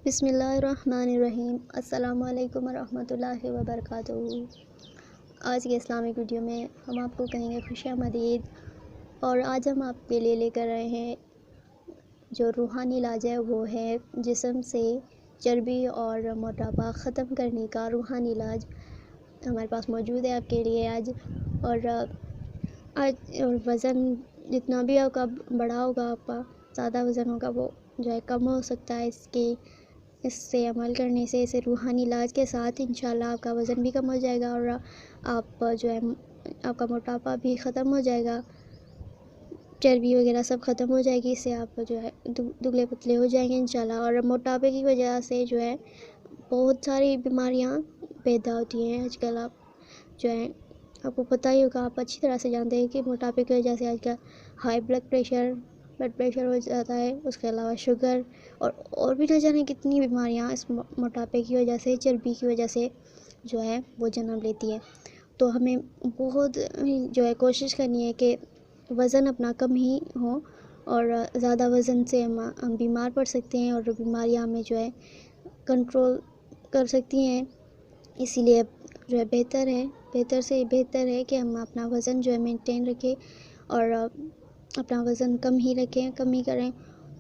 بسم اللہ الرحمن الرحیم۔ السلام علیکم ورحمۃ اللہ وبرکاتہ۔ آج کے اسلامک ویڈیو میں ہم آپ کو کہیں گے خوش آمدید، اور آج ہم آپ کے لیے لے کر آئے ہیں جو روحانی علاج ہے، وہ ہے جسم سے چربی اور موٹاپا ختم کرنے کا روحانی علاج ہمارے پاس موجود ہے آپ کے لیے آج۔ اور وزن جتنا بھی آپ کا بڑا ہوگا، آپ کا زیادہ وزن ہوگا، وہ جو ہے کم ہو سکتا ہے اس سے عمل کرنے سے، اسے روحانی علاج کے ساتھ انشاءاللہ آپ کا وزن بھی کم ہو جائے گا، اور آپ جو ہے آپ کا موٹاپا بھی ختم ہو جائے گا، چربی وغیرہ سب ختم ہو جائے گی، اس سے آپ جو ہے دبلے پتلے ہو جائیں گے انشاءاللہ۔ اور موٹاپے کی وجہ سے جو ہے بہت ساری بیماریاں پیدا ہوتی ہیں آج کل۔ آپ جو ہے آپ کو پتہ ہی ہوگا، آپ اچھی طرح سے جانتے ہیں کہ موٹاپے کی وجہ سے آج کل ہائی بلڈ پریشر ہو جاتا ہے، اس کے علاوہ شوگر اور بھی نہ جانے کتنی بیماریاں اس موٹاپے کی وجہ سے، چربی کی وجہ سے جو ہے وہ جنم لیتی ہے۔ تو ہمیں بہت جو ہے کوشش کرنی ہے کہ وزن اپنا کم ہی ہو، اور زیادہ وزن سے ہم بیمار پڑ سکتے ہیں، اور بیماریاں ہمیں جو ہے کنٹرول کر سکتی ہیں۔ اسی لیے جو ہے بہتر سے بہتر ہے کہ ہم اپنا وزن جو ہے مینٹین رکھیں، اور اپنا وزن کم ہی رکھیں، کم ہی کریں،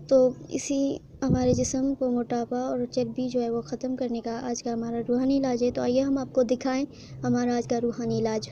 تو اسی ہمارے جسم کو موٹاپا اور چربی جو ہے وہ ختم کرنے کا آج کا ہمارا روحانی علاج ہے۔ تو آئیے ہم آپ کو دکھائیں ہمارا آج کا روحانی علاج۔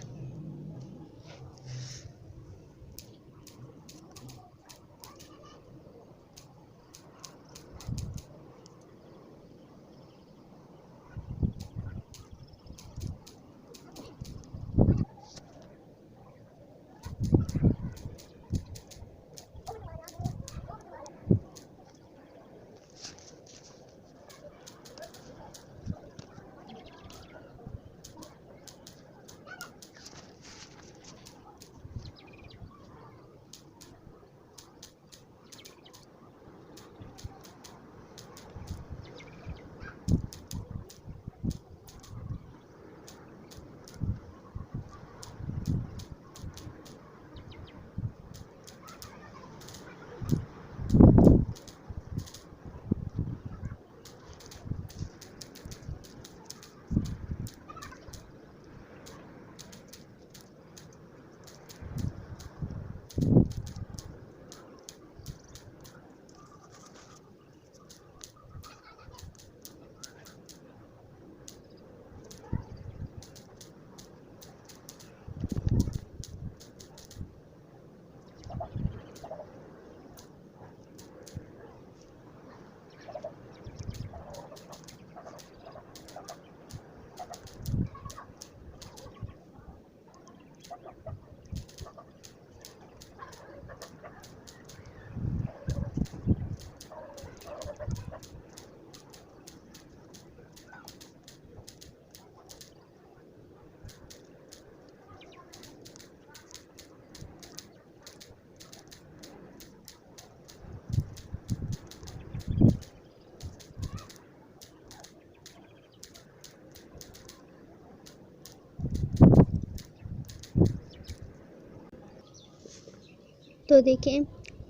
تو دیکھیں،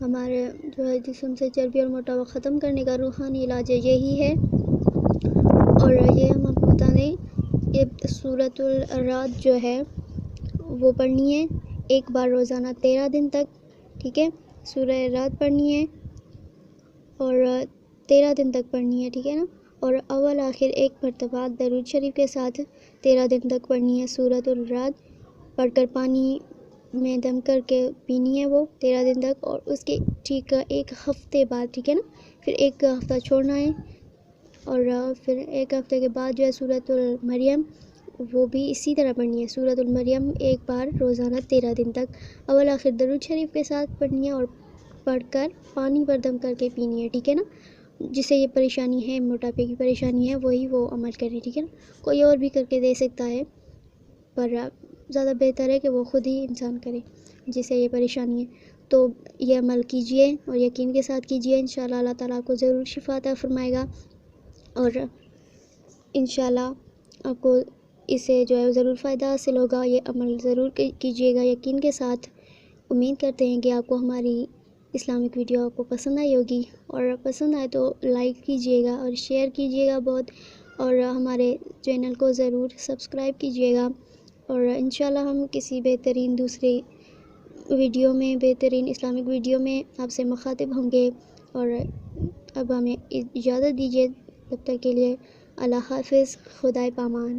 ہمارے جو ہے جسم سے چربی اور موٹاپا ختم کرنے کا روحانی علاج یہی ہے، اور یہ ہم آپ کو بتا دیں کہ سورۃ الرعد جو ہے وہ پڑھنی ہے ایک بار روزانہ 13 دن تک، ٹھیک ہے؟ سورہ رعد پڑھنی ہے اور 13 دن تک پڑھنی ہے، ٹھیک ہے نا؟ اور اول آخر ایک مرتبہ درود شریف کے ساتھ 13 دن تک پڑھنی ہے سورۃ الرعد، پڑھ کر پانی میں دم کر کے پینی ہے وہ 13 دن تک، اور اس کے ٹھیک ایک ہفتے بعد، ٹھیک ہے نا، پھر ایک ہفتہ چھوڑنا ہے، اور پھر ایک ہفتے کے بعد جو ہے سورۃ المریم وہ بھی اسی طرح پڑھنی ہے، سورۃ المریم ایک بار روزانہ 13 دن تک اول آخر درود شریف کے ساتھ پڑھنی ہے، اور پڑھ کر پانی پر دم کر کے پینی ہے، ٹھیک ہے نا؟ جسے یہ پریشانی ہے، موٹاپے کی پریشانی ہے، وہی وہ عمل کرے، ٹھیک ہے نا؟ کوئی اور بھی کر کے دے سکتا ہے، پر زیادہ بہتر ہے کہ وہ خود ہی انسان کرے جسے یہ پریشانی ہے۔ تو یہ عمل کیجئے اور یقین کے ساتھ کیجئے، انشاءاللہ اللہ تعالیٰ آپ کو ضرور شفا عطا فرمائے گا، اور انشاءاللہ آپ کو اس سے جو ہے ضرور فائدہ حاصل ہوگا۔ یہ عمل ضرور کیجئے گا یقین کے ساتھ۔ امید کرتے ہیں کہ آپ کو ہماری اسلامک ویڈیو آپ کو پسند آئی ہوگی، اور پسند آئے تو لائک کیجیے گا اور شیئر کیجیے گا بہت، اور ہمارے چینل کو ضرور سبسکرائب کیجیے گا، اور انشاءاللہ ہم کسی بہترین دوسری ویڈیو میں، بہترین اسلامک ویڈیو میں آپ سے مخاطب ہوں گے۔ اور اب ہمیں اجازت دیجیے، تب تک کے لیے اللہ حافظ، خدائے پامان۔